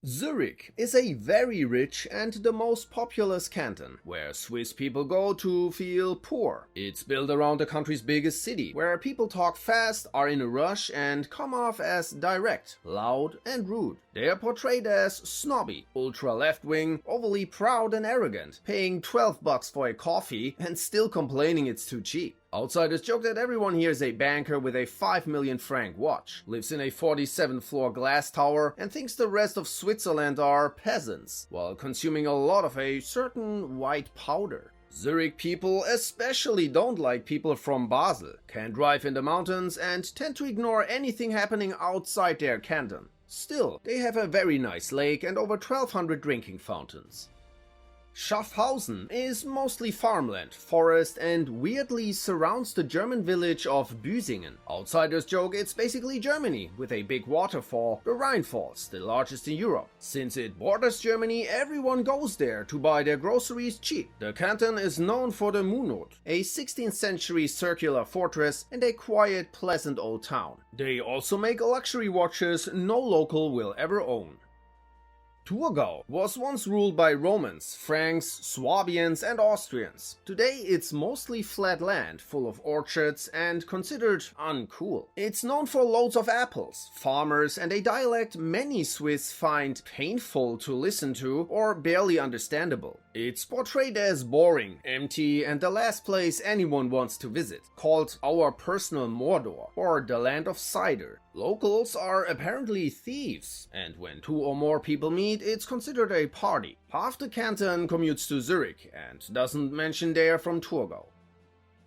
Zurich is a very rich and the most populous canton, where Swiss people go to feel poor. It's built around the country's biggest city, where people talk fast, are in a rush, and come off as direct, loud, and rude. They are portrayed as snobby, ultra-left-wing, overly proud and arrogant, paying $12 for a coffee and still complaining it's too cheap. Outsiders joke that everyone here is a banker with a 5 million franc watch, lives in a 47-floor glass tower, and thinks the rest of Switzerland are peasants, while consuming a lot of a certain white powder. Zurich people especially don't like people from Basel, can't drive in the mountains, and tend to ignore anything happening outside their canton. Still, they have a very nice lake and over 1,200 drinking fountains. Schaffhausen is mostly farmland, forest, and weirdly surrounds the German village of Büsingen. Outsiders joke it's basically Germany, with a big waterfall, the Rhine Falls, the largest in Europe. Since it borders Germany, everyone goes there to buy their groceries cheap. The canton is known for the Munot, a 16th century circular fortress and a quiet, pleasant old town. They also make luxury watches no local will ever own. Thurgau was once ruled by Romans, Franks, Swabians and Austrians. Today it's mostly flat land, full of orchards and considered uncool. It's known for loads of apples, farmers and a dialect many Swiss find painful to listen to or barely understandable. It's portrayed as boring, empty and the last place anyone wants to visit, called our personal Mordor or the land of cider. Locals are apparently thieves, and when 2 or more people meet, it's considered a party. Half the canton commutes to Zurich and doesn't mention they are from Thurgau.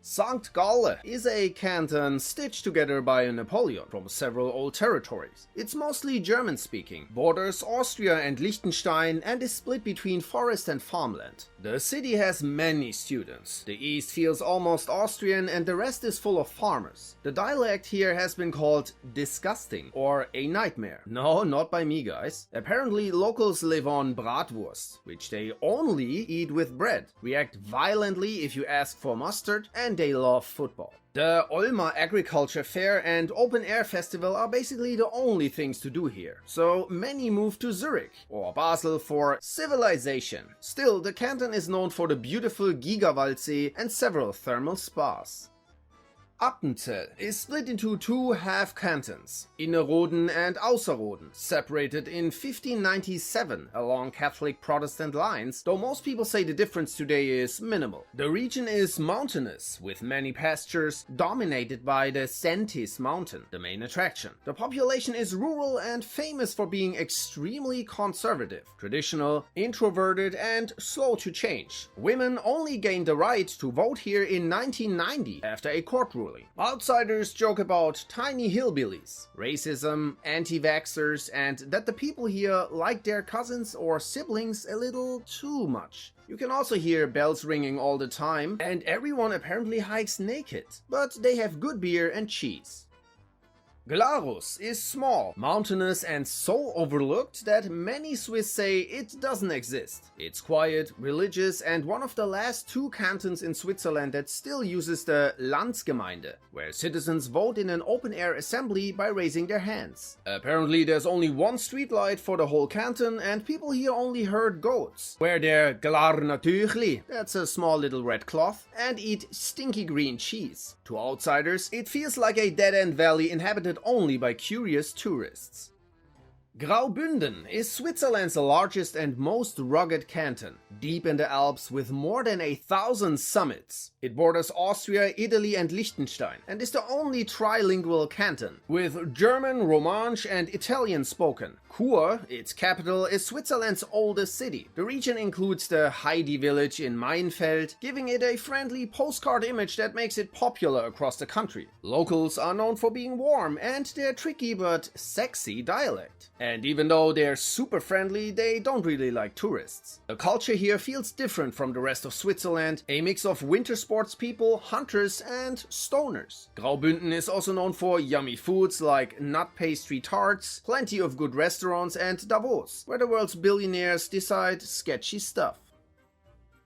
St. Gallen is a canton stitched together by Napoleon from several old territories. It's mostly German-speaking, borders Austria and Liechtenstein, and is split between forest and farmland. The city has many students. The east feels almost Austrian and the rest is full of farmers. The dialect here has been called disgusting or a nightmare. No, not by me, guys. Apparently locals live on bratwurst, which they only eat with bread, react violently if you ask for mustard, and they love football. The Ulmer Agriculture Fair and Open Air Festival are basically the only things to do here, so many move to Zurich or Basel for civilization. Still, the canton is known for the beautiful Gigawaldsee and several thermal spas. Appenzell is split into 2 half-cantons, Innerrhoden and Ausserrhoden, separated in 1597 along Catholic-Protestant lines, though most people say the difference today is minimal. The region is mountainous, with many pastures, dominated by the Sentis mountain, the main attraction. The population is rural and famous for being extremely conservative, traditional, introverted, and slow to change. Women only gained the right to vote here in 1990 after a court ruling. Outsiders joke about tiny hillbillies, racism, anti-vaxxers, and that the people here like their cousins or siblings a little too much. You can also hear bells ringing all the time, and everyone apparently hikes naked, but they have good beer and cheese. Glarus is small, mountainous and so overlooked that many Swiss say it doesn't exist. It's quiet, religious and one of the last 2 cantons in Switzerland that still uses the Landsgemeinde, where citizens vote in an open-air assembly by raising their hands. Apparently there's only 1 streetlight for the whole canton and people here only herd goats, wear their Glar natürlich, that's a small little red cloth, and eat stinky green cheese. To outsiders, it feels like a dead-end valley inhabited only by curious tourists. Graubünden is Switzerland's largest and most rugged canton, deep in the Alps with more than 1,000 summits. It borders Austria, Italy and Liechtenstein, and is the only trilingual canton, with German, Romansh and Italian spoken. Chur, its capital, is Switzerland's oldest city. The region includes the Heidi village in Mainfeld, giving it a friendly postcard image that makes it popular across the country. Locals are known for being warm and their tricky but sexy dialect. And even though they're super friendly, they don't really like tourists. The culture here feels different from the rest of Switzerland, a mix of winter sports people, hunters and stoners. Graubünden is also known for yummy foods like nut pastry tarts, plenty of good restaurants and Davos, where the world's billionaires decide sketchy stuff.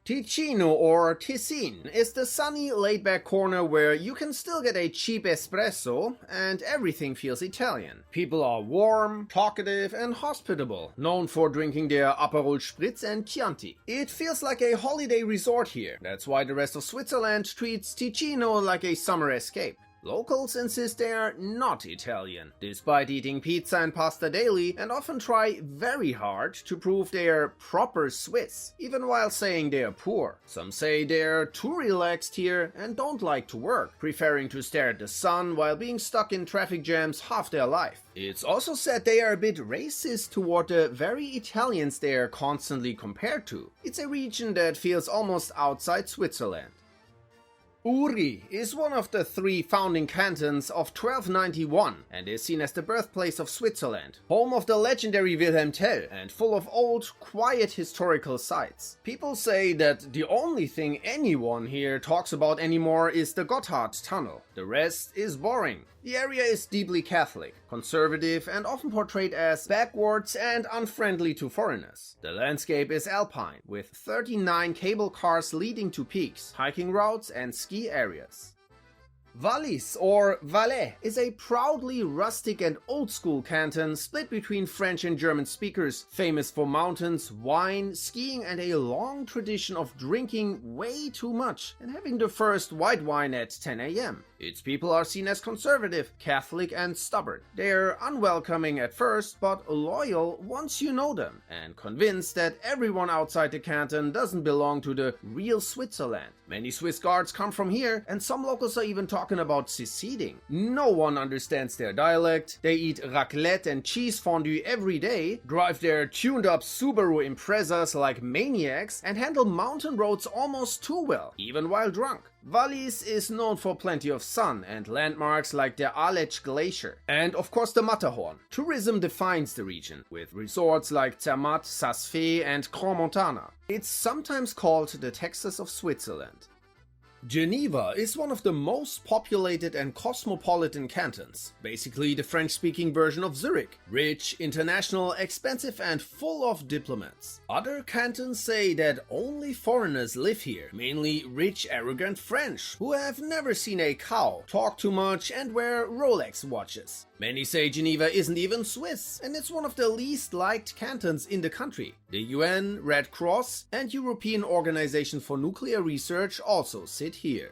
Ticino or Tessin is the sunny, laid-back corner where you can still get a cheap espresso and everything feels Italian. People are warm, talkative and hospitable, known for drinking their Aperol Spritz and Chianti. It feels like a holiday resort here. That's why the rest of Switzerland treats Ticino like a summer escape. Locals insist they are not Italian, despite eating pizza and pasta daily, and often try very hard to prove they're proper Swiss, even while saying they're poor. Some say they're too relaxed here and don't like to work, preferring to stare at the sun while being stuck in traffic jams half their life. It's also said they are a bit racist toward the very Italians they are constantly compared to. It's a region that feels almost outside Switzerland. Uri is one of the 3 founding cantons of 1291 and is seen as the birthplace of Switzerland, home of the legendary Wilhelm Tell and full of old, quiet historical sites. People say that the only thing anyone here talks about anymore is the Gotthard Tunnel. The rest is boring. The area is deeply Catholic, conservative and often portrayed as backwards and unfriendly to foreigners. The landscape is alpine, with 39 cable cars leading to peaks, hiking routes and ski areas. Wallis or Valais is a proudly rustic and old-school canton split between French and German speakers, famous for mountains, wine, skiing and a long tradition of drinking way too much and having the first white wine at 10 a.m. Its people are seen as conservative, Catholic and stubborn. They're unwelcoming at first, but loyal once you know them, and convinced that everyone outside the canton doesn't belong to the real Switzerland. Many Swiss guards come from here, and some locals are even talking about seceding. No one understands their dialect, they eat raclette and cheese fondue every day, drive their tuned-up Subaru Imprezas like maniacs, and handle mountain roads almost too well, even while drunk. Wallis is known for plenty of sun and landmarks like the Aletsch Glacier, and of course the Matterhorn. Tourism defines the region, with resorts like Zermatt, Saas-Fee and Crans-Montana. It's sometimes called the Texas of Switzerland. Geneva is one of the most populated and cosmopolitan cantons, basically the French-speaking version of Zurich. Rich, international, expensive and full of diplomats. Other cantons say that only foreigners live here, mainly rich, arrogant French, who have never seen a cow, talk too much and wear Rolex watches. Many say Geneva isn't even Swiss, and it's one of the least liked cantons in the country. The UN, Red Cross and European Organization for Nuclear Research also sit here.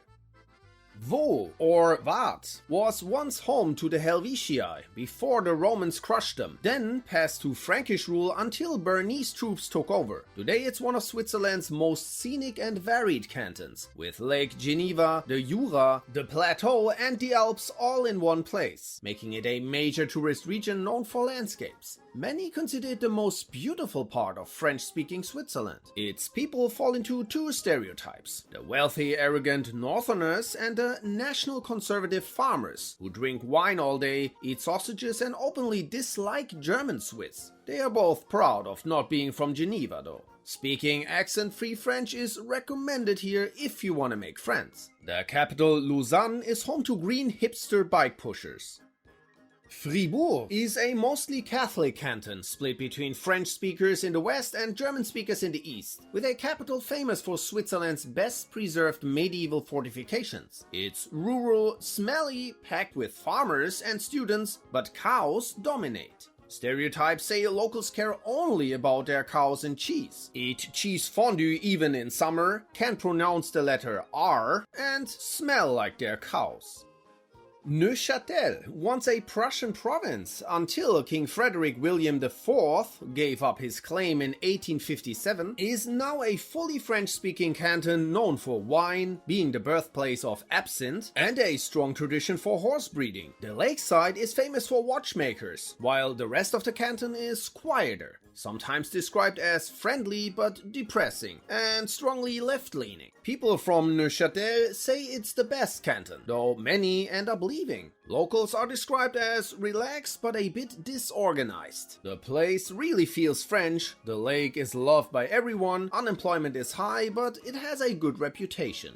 Vaud, or Waadt, was once home to the Helvetii before the Romans crushed them, then passed to Frankish rule until Bernese troops took over. Today it's one of Switzerland's most scenic and varied cantons, with Lake Geneva, the Jura, the Plateau and the Alps all in one place, making it a major tourist region known for landscapes. Many consider it the most beautiful part of French-speaking Switzerland. Its people fall into 2 stereotypes: the wealthy, arrogant northerners and the national conservative farmers who drink wine all day, eat sausages and openly dislike German Swiss. They are both proud of not being from Geneva though. Speaking accent-free French is recommended here if you want to make friends. The capital, Luzern, is home to green hipster bike pushers. Fribourg is a mostly Catholic canton split between French speakers in the west and German speakers in the east, with a capital famous for Switzerland's best preserved medieval fortifications. It's rural, smelly, packed with farmers and students, but cows dominate. Stereotypes say locals care only about their cows and cheese, eat cheese fondue even in summer, can't pronounce the letter R, and smell like their cows. Neuchâtel, once a Prussian province until King Frederick William IV gave up his claim in 1857, is now a fully French-speaking canton known for wine, being the birthplace of absinthe, and a strong tradition for horse breeding. The lakeside is famous for watchmakers, while the rest of the canton is quieter, sometimes described as friendly but depressing, and strongly left-leaning. People from Neuchâtel say it's the best canton, though many end up leaving. Locals are described as relaxed but a bit disorganized. The place really feels French, the lake is loved by everyone, unemployment is high but it has a good reputation.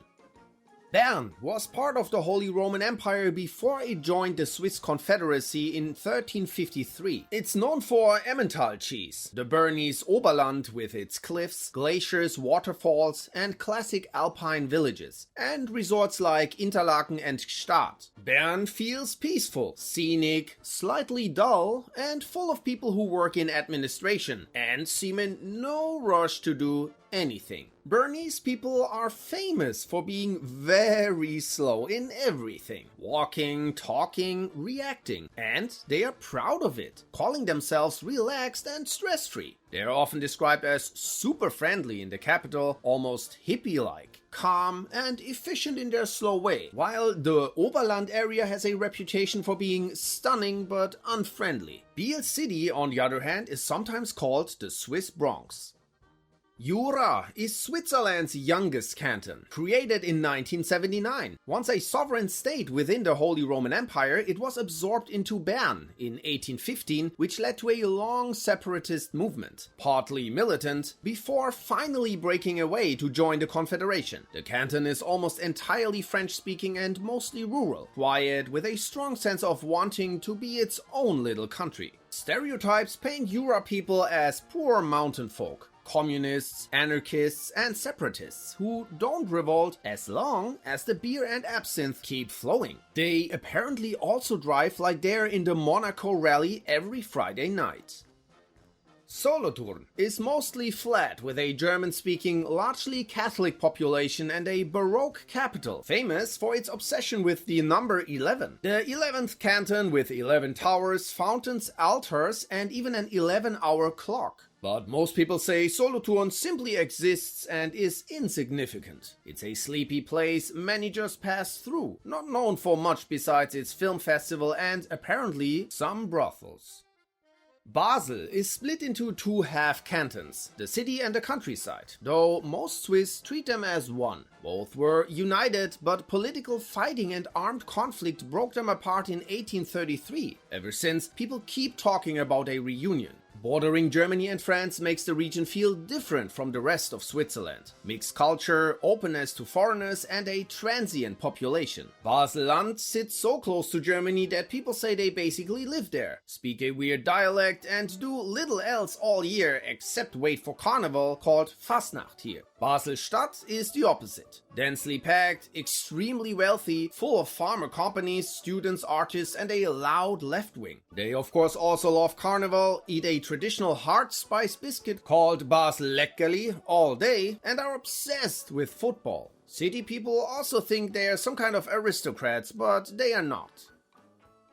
Bern was part of the Holy Roman Empire before it joined the Swiss Confederacy in 1353. It's known for Emmental cheese, the Bernese Oberland with its cliffs, glaciers, waterfalls, and classic alpine villages, and resorts like Interlaken and Stadt. Bern feels peaceful, scenic, slightly dull, and full of people who work in administration, and seem in no rush to do anything. Bernese people are famous for being very slow in everything. Walking, talking, reacting. And they are proud of it, calling themselves relaxed and stress-free. They are often described as super friendly in the capital, almost hippie-like, calm and efficient in their slow way, while the Oberland area has a reputation for being stunning but unfriendly. Biel City, on the other hand, is sometimes called the Swiss Bronx. Jura is Switzerland's youngest canton, created in 1979. Once a sovereign state within the Holy Roman Empire, it was absorbed into Bern in 1815, which led to a long separatist movement, partly militant, before finally breaking away to join the Confederation. The canton is almost entirely French-speaking and mostly rural, quiet, with a strong sense of wanting to be its own little country. Stereotypes paint Jura people as poor mountain folk, communists, anarchists, and separatists who don't revolt as long as the beer and absinthe keep flowing. They apparently also drive like they're in the Monaco rally every Friday night. Solothurn is mostly flat with a German-speaking, largely Catholic population and a Baroque capital, famous for its obsession with the number 11. The 11th canton with 11 towers, fountains, altars, and even an 11-hour clock. But most people say Solothurn simply exists and is insignificant. It's a sleepy place many just pass through, not known for much besides its film festival and, apparently, some brothels. Basel is split into two half cantons, the city and the countryside, though most Swiss treat them as one. Both were united, but political fighting and armed conflict broke them apart in 1833. Ever since, people keep talking about a reunion. Bordering Germany and France makes the region feel different from the rest of Switzerland. Mixed culture, openness to foreigners, and a transient population. Basel-Land sits so close to Germany that people say they basically live there, speak a weird dialect, and do little else all year except wait for carnival called Fastnacht here. Basel-Stadt is the opposite. Densely packed, extremely wealthy, full of farmer companies, students, artists, and a loud left wing. They of course also love carnival, eat a traditional hard spice biscuit called Basel Leckerli all day, and are obsessed with football. City people also think they are some kind of aristocrats, but they are not.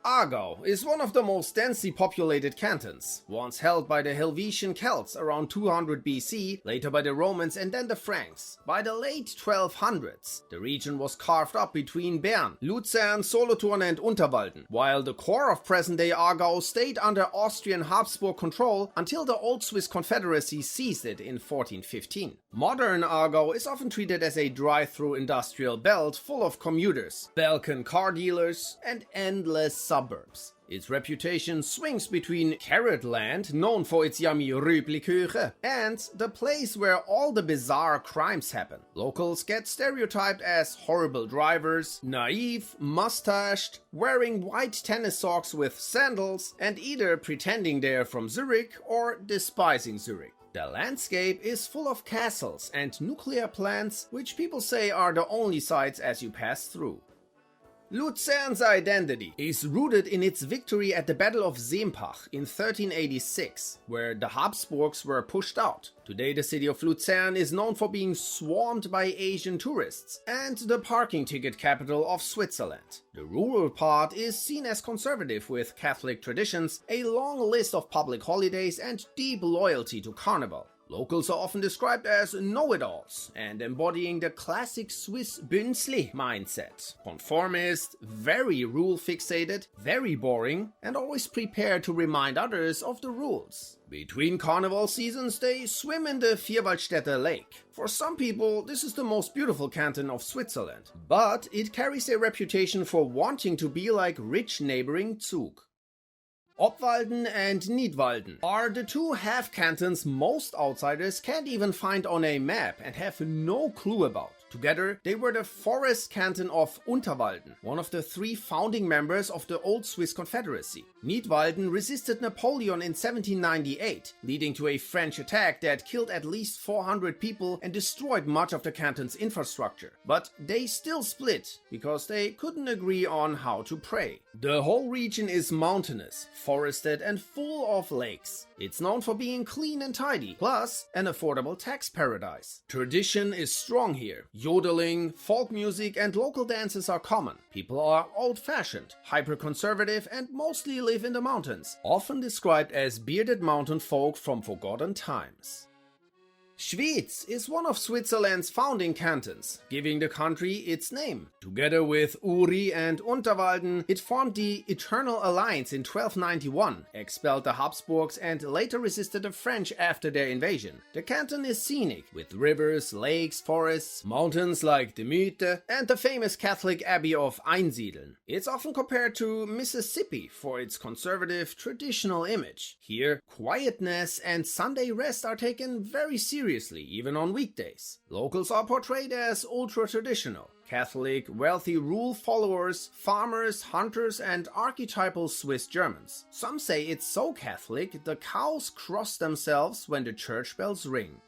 Aargau is one of the most densely populated cantons, once held by the Helvetian Celts around 200 BC, later by the Romans and then the Franks. By the late 1200s, the region was carved up between Bern, Luzern, Solothurn and Unterwalden, while the core of present-day Aargau stayed under Austrian Habsburg control until the Old Swiss Confederacy seized it in 1415. Modern Aargau is often treated as a drive-through industrial belt full of commuters, Balkan car dealers, and endless suburbs. Its reputation swings between Carrot Land, known for its yummy Rübliköche, and the place where all the bizarre crimes happen. Locals get stereotyped as horrible drivers, naive, mustached, wearing white tennis socks with sandals, and either pretending they're from Zurich or despising Zurich. The landscape is full of castles and nuclear plants, which people say are the only sights as you pass through. Luzern's identity is rooted in its victory at the Battle of Sempach in 1386, where the Habsburgs were pushed out. Today the city of Luzern is known for being swarmed by Asian tourists and the parking ticket capital of Switzerland. The rural part is seen as conservative with Catholic traditions, a long list of public holidays and deep loyalty to carnival. Locals are often described as know-it-alls and embodying the classic Swiss Bünzli mindset. Conformist, very rule-fixated, very boring, and always prepared to remind others of the rules. Between carnival seasons, they swim in the Vierwaldstätter Lake. For some people, this is the most beautiful canton of Switzerland, but it carries a reputation for wanting to be like rich neighboring Zug. Obwalden and Nidwalden are the two half cantons most outsiders can't even find on a map and have no clue about. Together, they were the forest canton of Unterwalden, one of the 3 founding members of the old Swiss Confederacy. Nidwalden resisted Napoleon in 1798, leading to a French attack that killed at least 400 people and destroyed much of the canton's infrastructure. But they still split, because they couldn't agree on how to pray. The whole region is mountainous, forested and full of lakes. It's known for being clean and tidy, plus an affordable tax paradise. Tradition is strong here. Yodeling, folk music and local dances are common. People are old-fashioned, hyper-conservative and mostly live in the mountains, often described as bearded mountain folk from forgotten times. Schwyz is one of Switzerland's founding cantons, giving the country its name. Together with Uri and Unterwalden, it formed the Eternal Alliance in 1291, expelled the Habsburgs and later resisted the French after their invasion. The canton is scenic, with rivers, lakes, forests, mountains like the Mythe, and the famous Catholic abbey of Einsiedeln. It's often compared to Mississippi for its conservative, traditional image. Here, quietness and Sunday rest are taken very seriously, even on weekdays. Locals are portrayed as ultra-traditional. Catholic, wealthy rule followers, farmers, hunters, and archetypal Swiss Germans. Some say it's so Catholic the cows cross themselves when the church bells ring.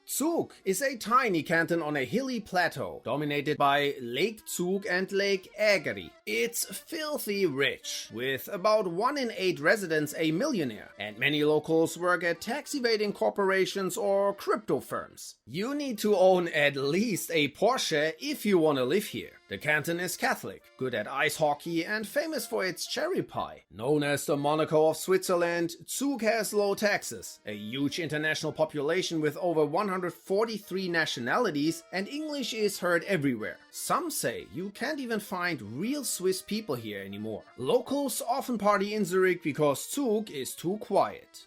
Zug is a tiny canton on a hilly plateau, dominated by Lake Zug and Lake Ägeri. It's filthy rich, with about 1 in 8 residents a millionaire, and many locals work at tax-evading corporations or crypto firms. You need to own at least a Porsche if you want to live here. The canton is Catholic, good at ice hockey and famous for its cherry pie. Known as the Monaco of Switzerland, Zug has low taxes, a huge international population with over 143 nationalities, and English is heard everywhere. Some say you can't even find real Swiss people here anymore. Locals often party in Zurich because Zug is too quiet.